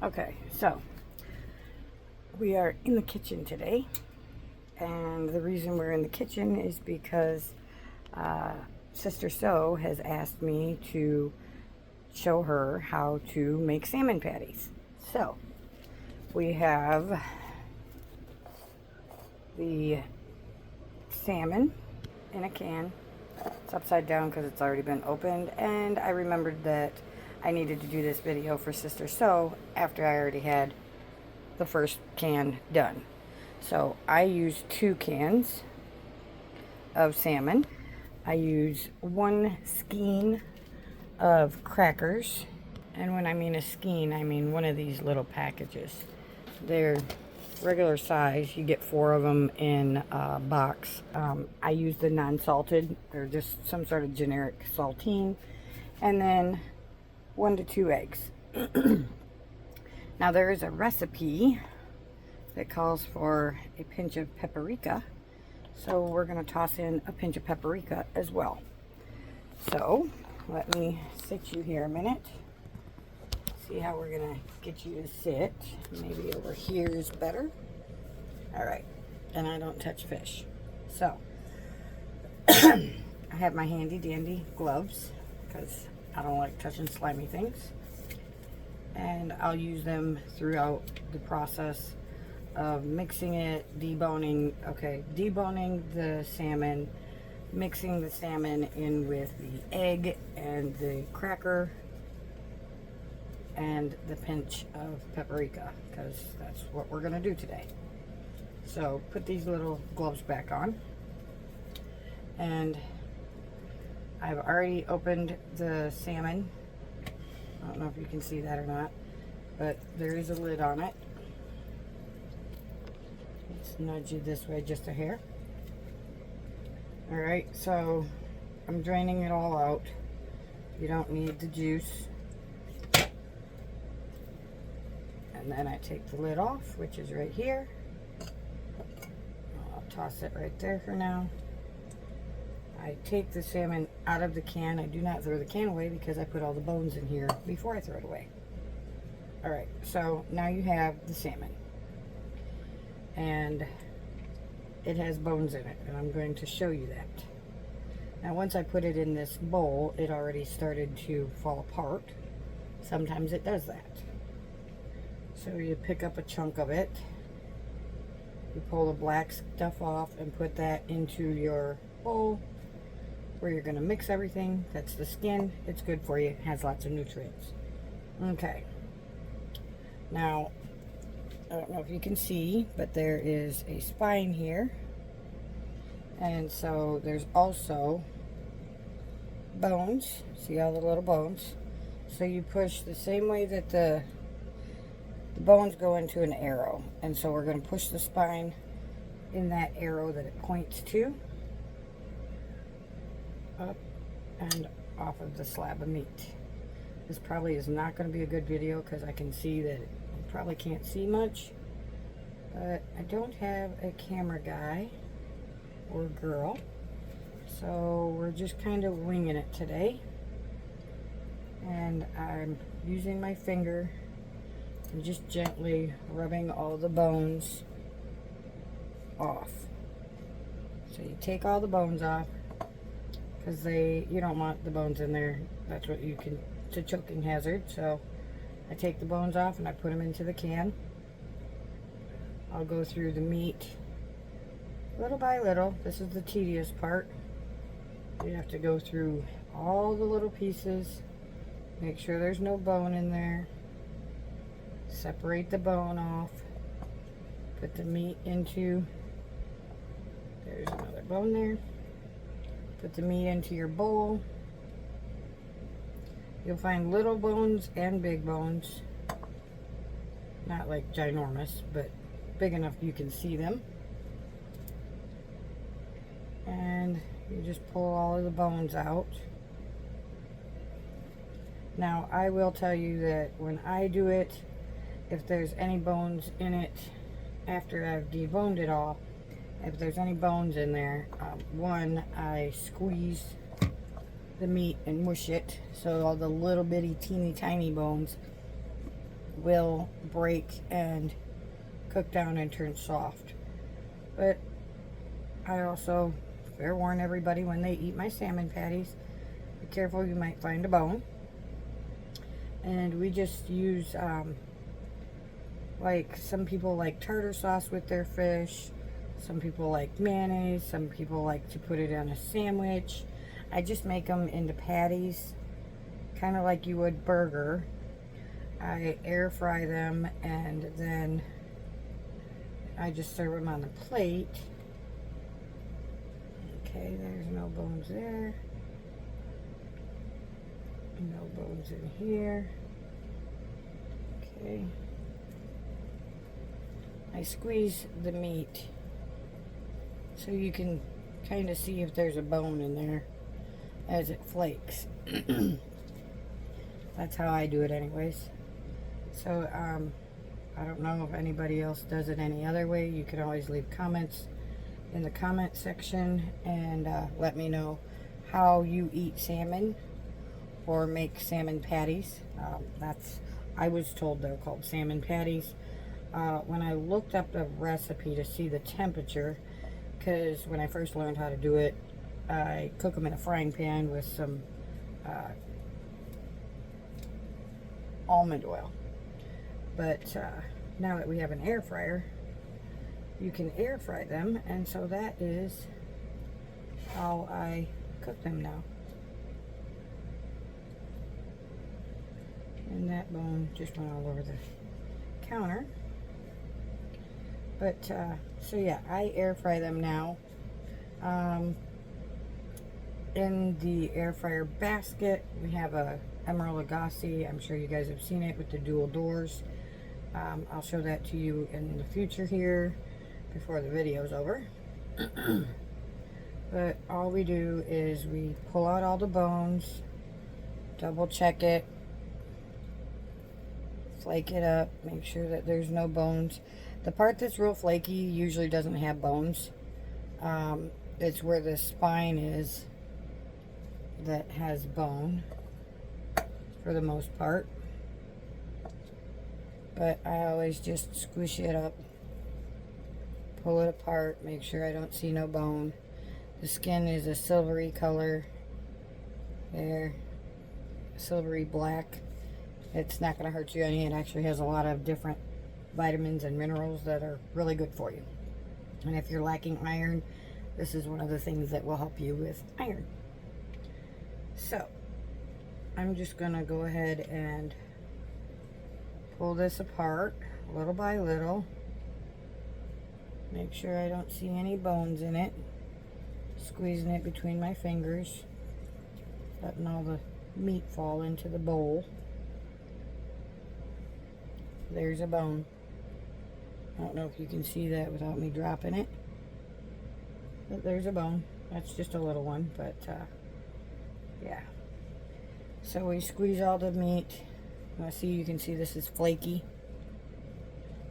Okay, so we are in the kitchen today, and the reason we're in the kitchen is because Sister So has asked me to show her how to make salmon patties. So we have the salmon in a can. It's upside down because it's already been opened, and I remembered that I needed to do this video for Sister So after I already had the first can done. So I use 2 cans of salmon. I use 1 skein of crackers, and when I mean a skein, I mean one of these little packages. They're regular size. You get 4 of them in a box. I use the non-salted, or just some sort of generic saltine, and then 1 to 2 eggs. Now there is a recipe that calls for a pinch of paprika, so we're going to toss in a pinch of paprika as well. So let me sit you here a minute. See how we're going to get you to sit. Maybe over here is better. All right, and I don't touch fish. So I have my handy dandy gloves because I don't like touching slimy things, and I'll use them throughout the process of mixing it, deboning the salmon, mixing the salmon in with the egg and the cracker and the pinch of paprika, because that's what we're going to do today. So put these little gloves back on, and I've already opened the salmon. I don't know if you can see that or not, but there is a lid on it. Let's nudge you this way just a hair. Alright, so I'm draining it all out. You don't need the juice. And then I take the lid off, which is right here. I'll toss it right there for now. I take the salmon out of the can. I do not throw the can away because I put all the bones in here before I throw it away. Alright, so now you have the salmon. And it has bones in it, and I'm going to show you that. Now once I put it in this bowl, it already started to fall apart. Sometimes it does that. So you pick up a chunk of it, you pull the black stuff off and put that into your bowl where you're going to mix everything. That's the skin. It's good for you. It has lots of nutrients. Okay. Now, I don't know if you can see, but there is a spine here. And so there's also bones. See all the little bones? So you push the same way that the bones go into an arrow. And so we're going to push the spine in that arrow that it points to, up and off of the slab of meat. This probably is not going to be a good video because I can see that you probably can't see much, but I don't have a camera guy or girl, so we're just kind of winging it today. And I'm using my finger and just gently rubbing all the bones off. So you take all the bones off, because you don't want the bones in there. That's what you can, it's a choking hazard. So I take the bones off and I put them into the can. I'll go through the meat little by little. This is the tedious part. You have to go through all the little pieces, make sure there's no bone in there, separate the bone off, put the meat into, there's another bone there. Put the meat into your bowl. You'll find little bones and big bones. Not like ginormous, but big enough you can see them. And you just pull all of the bones out. Now, I will tell you that when I do it, if there's any bones in it after I've deboned it all, if there's any bones in there, one, I squeeze the meat and mush it so all the little bitty teeny tiny bones will break and cook down and turn soft. But I also fair warn everybody when they eat my salmon patties, be careful, you might find a bone. And we just use like some people like tartar sauce with their fish, some people like mayonnaise, some people like to put it on a sandwich. I just make them into patties, kind of like you would burger. I air fry them and then I just serve them on the plate. Okay, there's no bones there. No bones in here. Okay. I squeeze the meat so you can kind of see if there's a bone in there as it flakes. That's how I do it anyways. So I don't know if anybody else does it any other way. You can always leave comments in the comment section and let me know how you eat salmon or make salmon patties. I was told they're called salmon patties. When I looked up the recipe to see the temperature, because when I first learned how to do it, I cook them in a frying pan with some almond oil. But now that we have an air fryer, you can air fry them, and so that is how I cook them now. And that bone just went all over the counter. But so yeah, I air fry them now. In the air fryer basket, we have a Emerald Lagasse. I'm sure you guys have seen it with the dual doors. I'll show that to you in the future here before the video's over. But all we do is we pull out all the bones, double check it, flake it up, make sure that there's no bones. The part that's real flaky usually doesn't have bones. It's where the spine is that has bone for the most part. But I always just squish it up, pull it apart, make sure I don't see no bone. The skin is a silvery color there, silvery black. It's not going to hurt you any. It actually has a lot of different vitamins and minerals that are really good for you. And if you're lacking iron, this is one of the things that will help you with iron. So I'm just going to go ahead and pull this apart little by little. Make sure I don't see any bones in it. Squeezing it between my fingers, letting all the meat fall into the bowl. There's a bone. I don't know if you can see that without me dropping it, but there's a bone. That's just a little one, but yeah. So we squeeze all the meat. You can see this is flaky.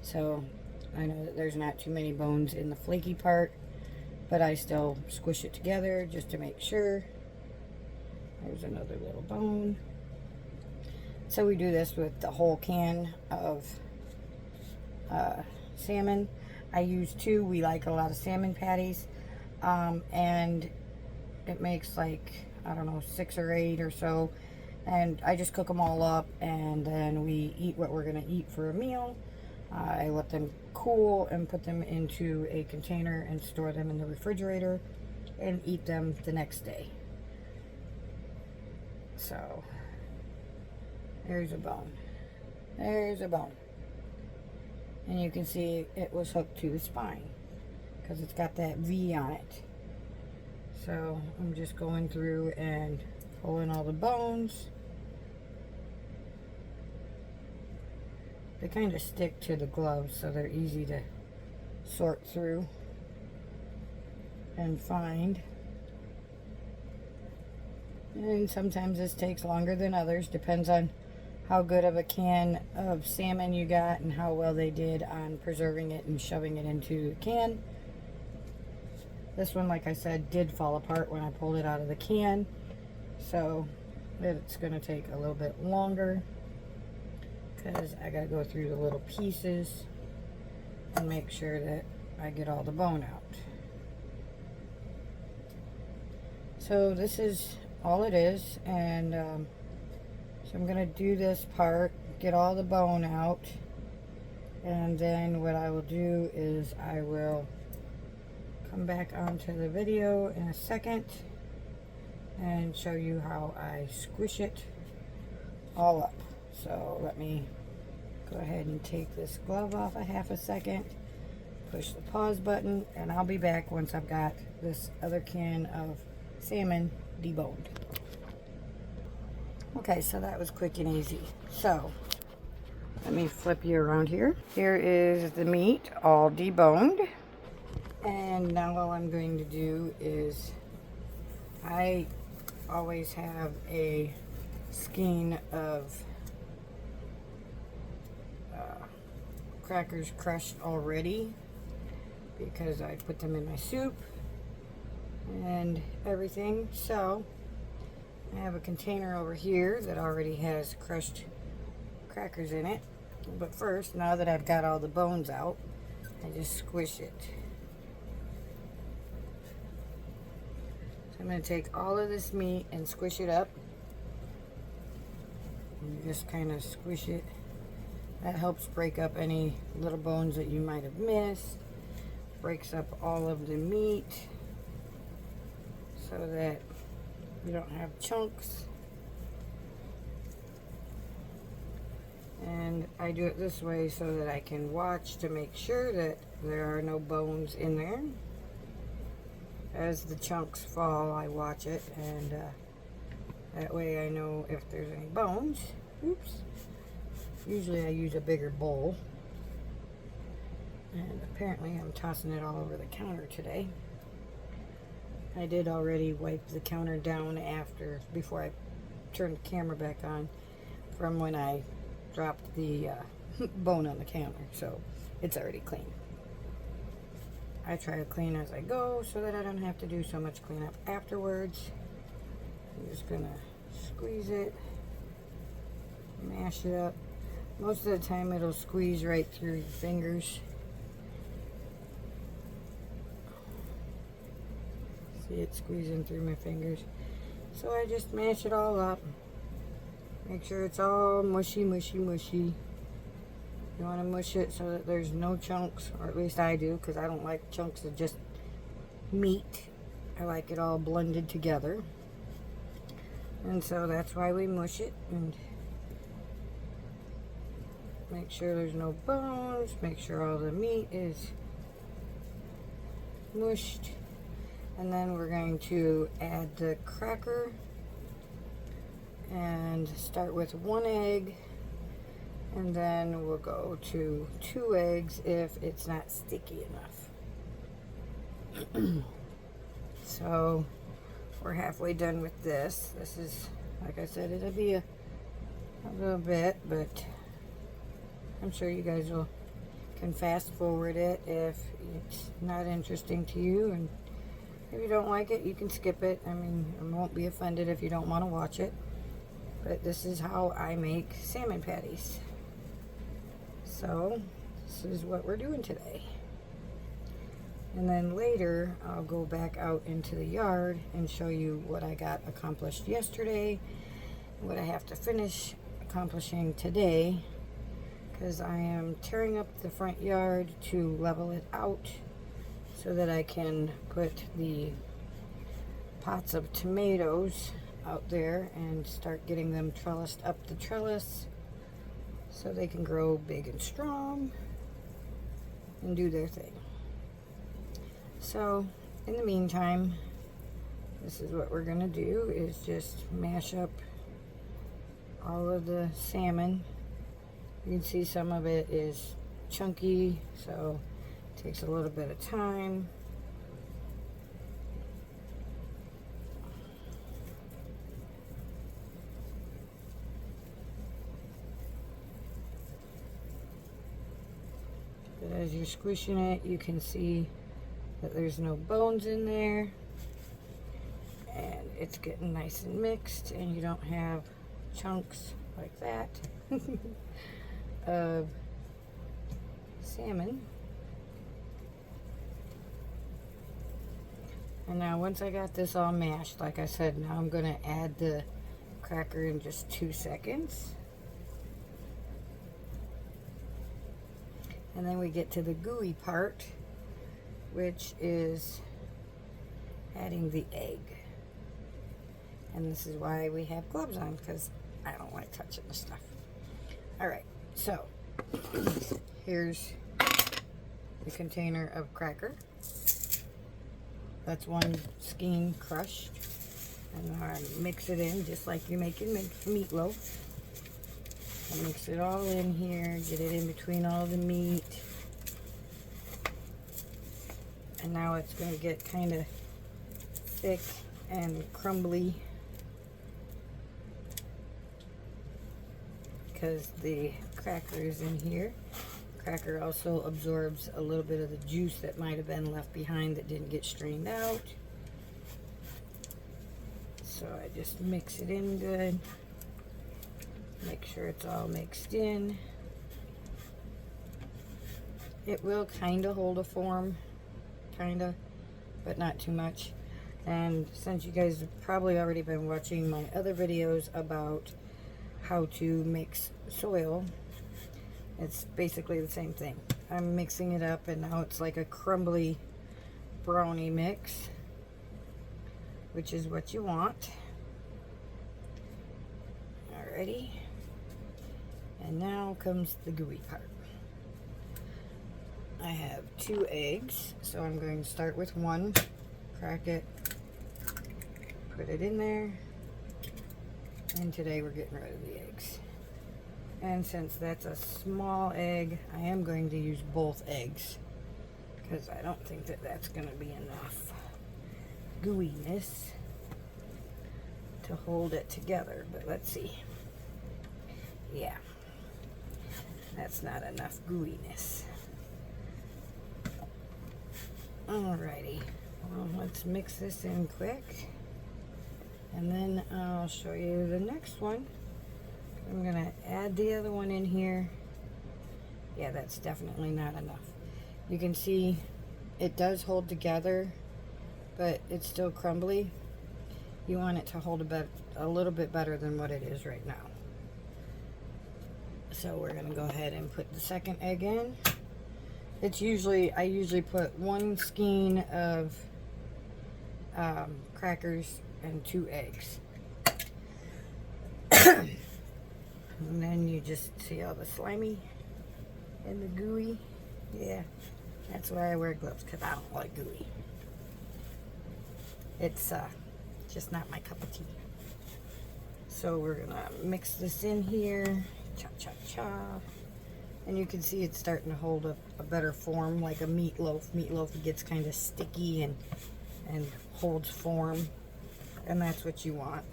So I know that there's not too many bones in the flaky part, but I still squish it together just to make sure. There's another little bone. So we do this with the whole can of salmon. I use 2. We like a lot of salmon patties, and it makes like, I don't know, 6 or 8 or so, and I just cook them all up, and then we eat what we're gonna eat for a meal. I let them cool and put them into a container and store them in the refrigerator and eat them the next day. So there's a bone. There's a bone. And you can see it was hooked to the spine because it's got that V on it. So I'm just going through and pulling all the bones. They kind of stick to the gloves, so they're easy to sort through and find. And sometimes this takes longer than others, depends on how good of a can of salmon you got and how well they did on preserving it and shoving it into the can. This one, like I said, did fall apart when I pulled it out of the can, so it's going to take a little bit longer because I gotta go through the little pieces and make sure that I get all the bone out. So this is all it is, and so I'm gonna do this part, get all the bone out, and then what I will do is I will come back onto the video in a second and show you how I squish it all up. So let me go ahead and take this glove off a half a second, push the pause button, and I'll be back once I've got this other can of salmon deboned. Okay, so that was quick and easy. So let me flip you around here. Here is the meat all deboned. And now all I'm going to do is, I always have a skein of crackers crushed already because I put them in my soup and everything. So I have a container over here that already has crushed crackers in it. But first, now that I've got all the bones out, I just squish it. So I'm going to take all of this meat and squish it up. And you just kind of squish it. That helps break up any little bones that you might have missed. Breaks up all of the meat so that you don't have chunks. And I do it this way so that I can watch to make sure that there are no bones in there. As the chunks fall, I watch it, and that way I know if there's any bones. Oops. Usually I use a bigger bowl. And apparently I'm tossing it all over the counter today. I did already wipe the counter down before I turned the camera back on from when I dropped the bone on the counter. So it's already clean. I try to clean as I go so that I don't have to do so much cleanup afterwards. I'm just gonna squeeze it, mash it up. Most of the time it'll squeeze right through your fingers. See it squeezing through my fingers. So I just mash it all up. Make sure it's all mushy, mushy, mushy. You want to mush it so that there's no chunks, or at least I do, because I don't like chunks of just meat. I like it all blended together. And so that's why we mush it, and make sure there's no bones, make sure all the meat is mushed. And then we're going to add the cracker and start with 1 egg, and then we'll go to 2 eggs if it's not sticky enough. So we're halfway done with this. This is, like I said, it'll be a little bit, but I'm sure you guys can fast forward it if it's not interesting to you, and if you don't like it, you can skip it. I mean, I won't be offended if you don't want to watch it. But this is how I make salmon patties. So this is what we're doing today. And then later I'll go back out into the yard and show you what I got accomplished yesterday, what I have to finish accomplishing today, because I am tearing up the front yard to level it out so that I can put the pots of tomatoes out there and start getting them trellised up the trellis so they can grow big and strong and do their thing. So in the meantime, this is what we're gonna do, is just mash up all of the salmon. You can see some of it is chunky, so it takes a little bit of time. But as you're squishing it, you can see that there's no bones in there, and it's getting nice and mixed, and you don't have chunks like that. of salmon. And now once I got this all mashed, like I said, now I'm going to add the cracker in just 2 seconds. And then we get to the gooey part, which is adding the egg. And this is why we have gloves on, because I don't like touching the stuff. Alright, so here's the container of cracker. That's 1 skein crushed. And now I mix it in just like you're making meatloaf. I mix it all in here, get it in between all the meat. And now it's going to get kind of thick and crumbly because the cracker is in here. Cracker also absorbs a little bit of the juice that might have been left behind that didn't get strained out. So I just mix it in good. Make sure it's all mixed in. It will kind of hold a form, but not too much. And since you guys have probably already been watching my other videos about how to mix soil, it's basically the same thing. I'm mixing it up and now it's like a crumbly brownie mix, which is what you want. Alrighty. And now comes the gooey part. I have 2 eggs, so I'm going to start with 1, crack it, put it in there, and today we're getting rid of the eggs. And since that's a small egg, I am going to use both eggs because I don't think that that's going to be enough gooiness to hold it together, but let's see. Yeah, that's not enough gooiness. Alrighty, well, let's mix this in quick and then I'll show you the next one. I'm gonna add the other one in here. Yeah, that's definitely not enough. You can see it does hold together, but it's still crumbly. You want it to hold a little bit better than what it is right now. So we're gonna go ahead and put the second egg in. I usually put 1 skein of crackers and 2 eggs. And then you just see all the slimy and the gooey. Yeah, that's why I wear gloves, because I don't like gooey. It's just not my cup of tea. So we're gonna mix this in here, cha cha cha. And you can see it's starting to hold a better form, like a meatloaf. Meatloaf gets kind of sticky and holds form, and that's what you want.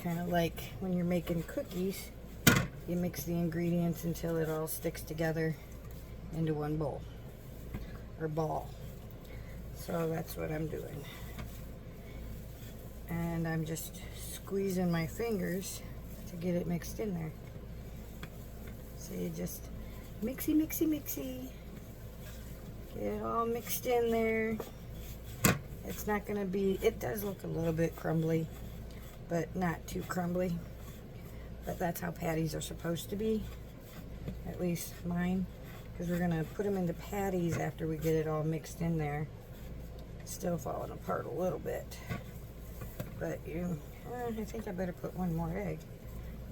Kind of like when you're making cookies, you mix the ingredients until it all sticks together into one bowl or ball. So that's what I'm doing. And I'm just squeezing my fingers to get it mixed in there. So you just mixy, mixy, mixy. Get it all mixed in there. It's not going to be, it does look a little bit crumbly, but not too crumbly. But that's how patties are supposed to be, at least mine, because we're going to put them into patties after we get it all mixed in there. It's still falling apart a little bit, but I think I better put 1 more egg,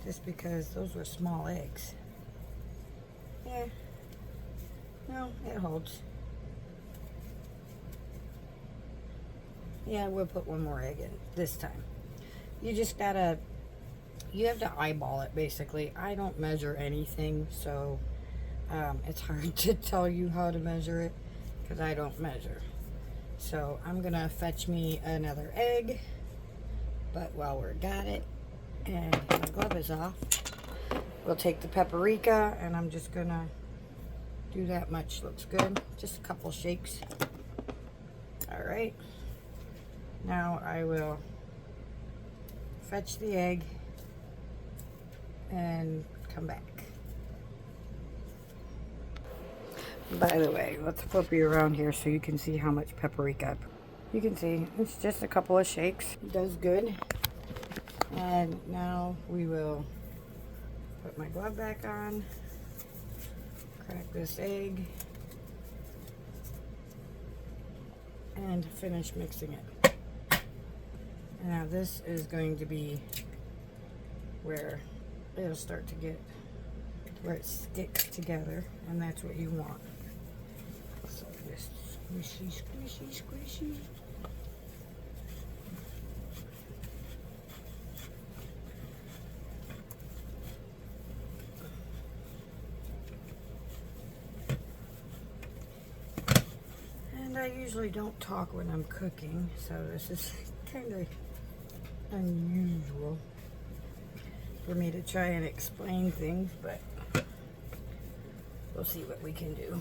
just because those were small eggs. Yeah, no, it holds. Yeah, we'll put 1 more egg in this time. You just gotta, you have to eyeball it, basically. I don't measure anything, so it's hard to tell you how to measure it, because I don't measure. So I'm gonna fetch me another egg, but while we're got it, and my glove is off, we'll take the paprika, and I'm just gonna do that much. Looks good. Just a couple shakes. All right. Now I will fetch the egg and come back. By the way, let's flip you around here so you can see how much paprika. You can see it's just a couple of shakes. It does good. And now we will put my glove back on, crack this egg, and finish mixing it. And now this is going to be where it'll start to get where it sticks together, and that's what you want. So just squishy, squishy, squishy. And I usually don't talk when I'm cooking, so this is kind of unusual for me to try and explain things, but we'll see what we can do.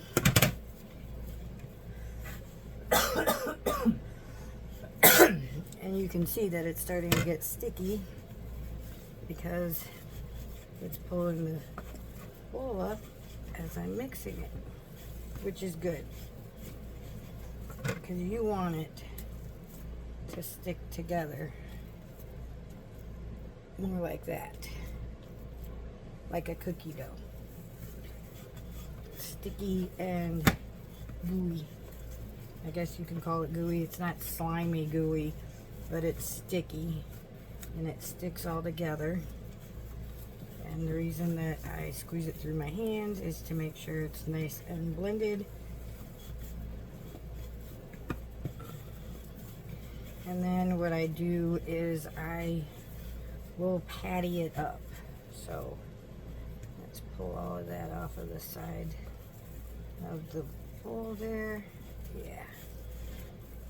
And you can see that it's starting to get sticky because it's pulling the bowl up as I'm mixing it, which is good because you want it to stick together more like that, like a cookie dough. Sticky and gooey. I guess you can call it gooey. It's not slimy gooey, but it's sticky and it sticks all together. And the reason that I squeeze it through my hands is to make sure it's nice and blended. And then what I do is I will patty it up. So let's pull all of that off of the side of the bowl there. Yeah.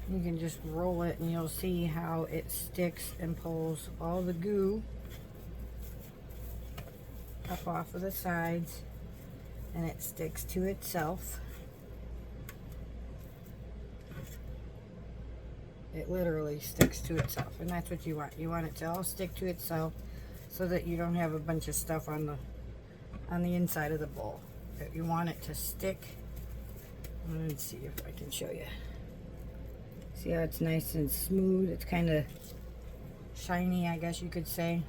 You can just roll it and you'll see how it sticks and pulls all the goo up off of the sides, and it sticks to itself. It literally sticks to itself, and that's what you want. You want it to all stick to itself so that you don't have a bunch of stuff on the inside of the bowl. But you want it to stick. Let's see if I can show you. See how it's nice and smooth? It's kind of shiny, I guess you could say.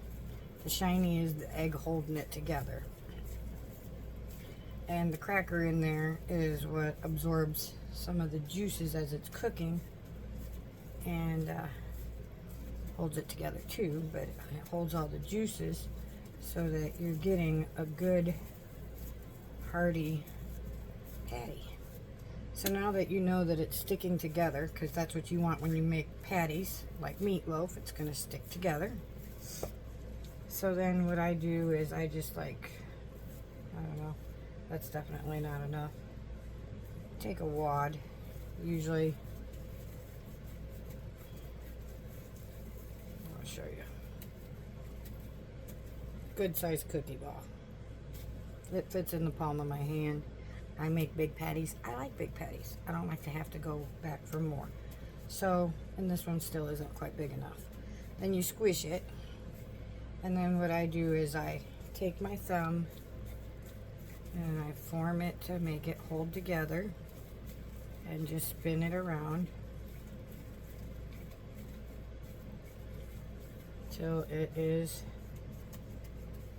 The shiny is the egg holding it together. And the cracker in there is what absorbs some of the juices as it's cooking and holds it together too, but it holds all the juices so that you're getting a good hearty patty. So now that you know that it's sticking together, because that's what you want when you make patties, like meatloaf, it's going to stick together. So then what I do is I just I don't know, that's definitely not enough. Take a wad, usually, I'll show you. Good sized cookie ball. It fits in the palm of my hand. I make big patties. I like big patties. I don't like to have to go back for more. So, and this one still isn't quite big enough. Then you squish it. And then what I do is I take my thumb and I form it to make it hold together and just spin it around till it is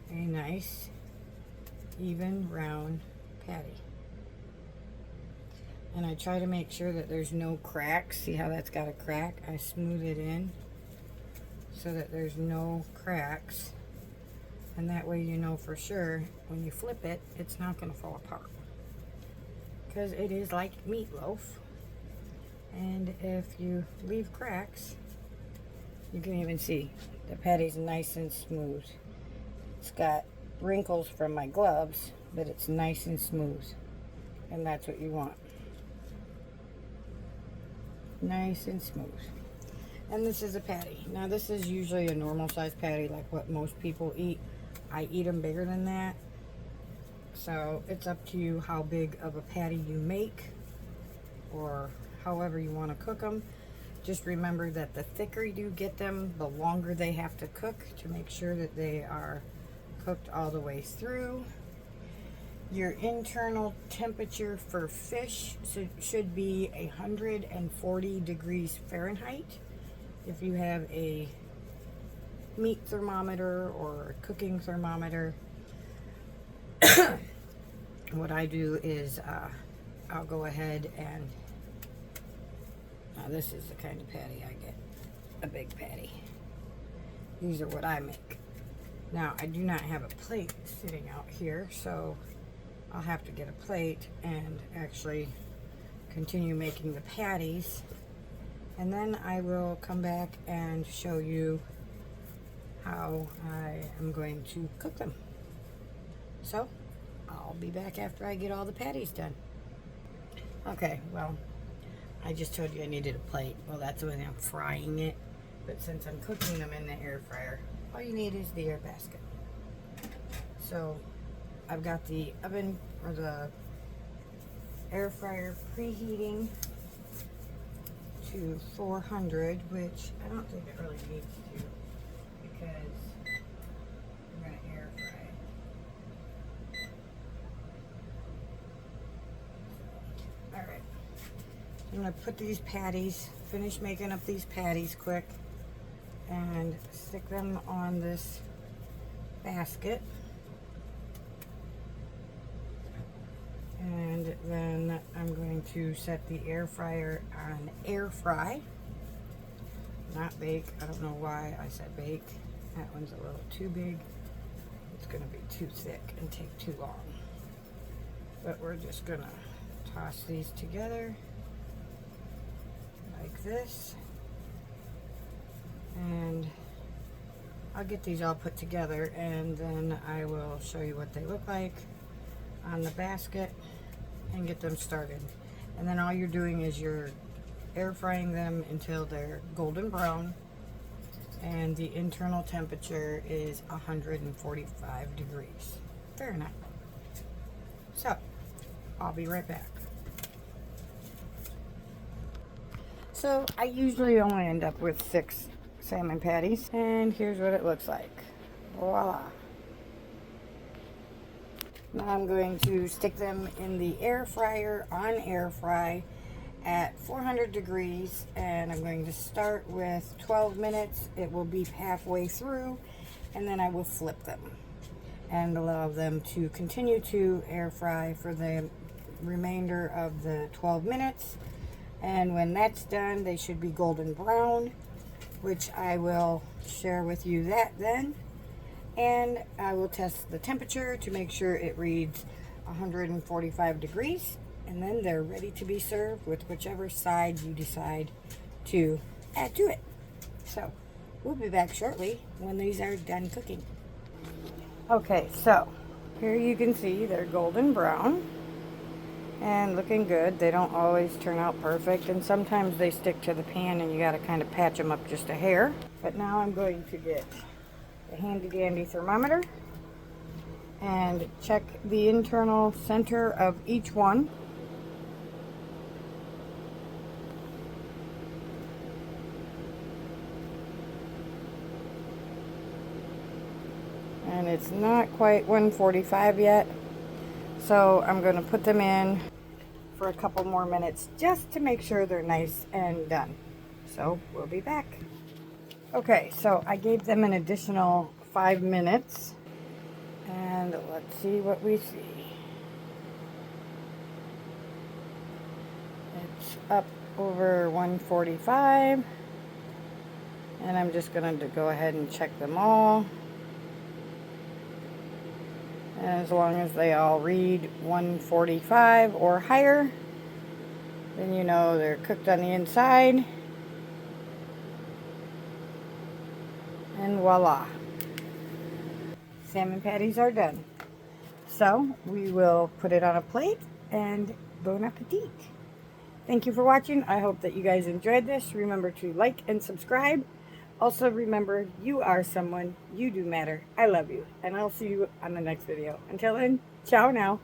a nice, even, round patty. And I try to make sure that there's no cracks. See how that's got a crack? I smooth it in so that there's no cracks. And that way you know for sure when you flip it, it's not going to fall apart. Because it is like meatloaf. And if you leave cracks, you can even see the patty's nice and smooth. It's got wrinkles from my gloves, but it's nice and smooth. And that's what you want. Nice and smooth. And this is a patty. Now this is usually a normal size patty, like what most people eat. I eat them bigger than that. So it's up to you how big of a patty you make, or however you want to cook them. Just remember that the thicker you get them, the longer they have to cook to make sure that they are cooked all the way through. Your internal temperature for fish should be 140 degrees Fahrenheit. If you have a meat thermometer or a cooking thermometer, what I do is I'll go ahead and, now this is the kind of patty I get, a big patty. These are what I make. Now, I do not have a plate sitting out here, so I'll have to get a plate and actually continue making the patties. And then I will come back and show you how I am going to cook them. So, I'll be back after I get all the patties done. Okay, well, I just told you I needed a plate. Well, that's when I'm frying it. But since I'm cooking them in the air fryer, all you need is the air basket. So, I've got the oven or the air fryer preheating to 400, which I don't think it really needs to, because we're going to air fry it. Alright, I'm going to put these patties, finish making up these patties quick, and stick them on this basket. And then I'm going to set the air fryer on air fry, not bake. I don't know why I said bake. That one's a little too big. It's going to be too thick and take too long. But we're just going to toss these together like this. And I'll get these all put together, and then I will show you what they look like on the basket and get them started. And then all you're doing is you're air frying them until they're golden brown, and the internal temperature is 145 degrees Fahrenheit. So I'll be right back. So I usually only end up with 6 salmon patties, and here's what it looks like. Voila. Now I'm going to stick them in the air fryer on air fry at 400 degrees, and I'm going to start with 12 minutes. It will be halfway through, and then I will flip them and allow them to continue to air fry for the remainder of the 12 minutes. And when that's done, they should be golden brown, which I will share with you that then. And I will test the temperature to make sure it reads 145 degrees, and then they're ready to be served with whichever side you decide to add to it. So we'll be back shortly when these are done cooking. Okay, so here you can see they're golden brown and looking good. They don't always turn out perfect, and sometimes they stick to the pan and you got to kind of patch them up just a hair. But now I'm going to get a handy dandy thermometer and check the internal center of each one. And it's not quite 145 yet, so I'm going to put them in for a couple more minutes just to make sure they're nice and done. So we'll be back. Okay, so I gave them an additional 5 minutes, and let's see what we see. It's up over 145, and I'm just going to go ahead and check them all. And as long as they all read 145 or higher, then you know they're cooked on the inside. And voila, salmon patties are done. So we will put it on a plate, and bon appetit. Thank you for watching. I hope that you guys enjoyed this. Remember to like and subscribe. Also remember, you are someone, you do matter. I love you, and I'll see you on the next video. Until then, ciao now.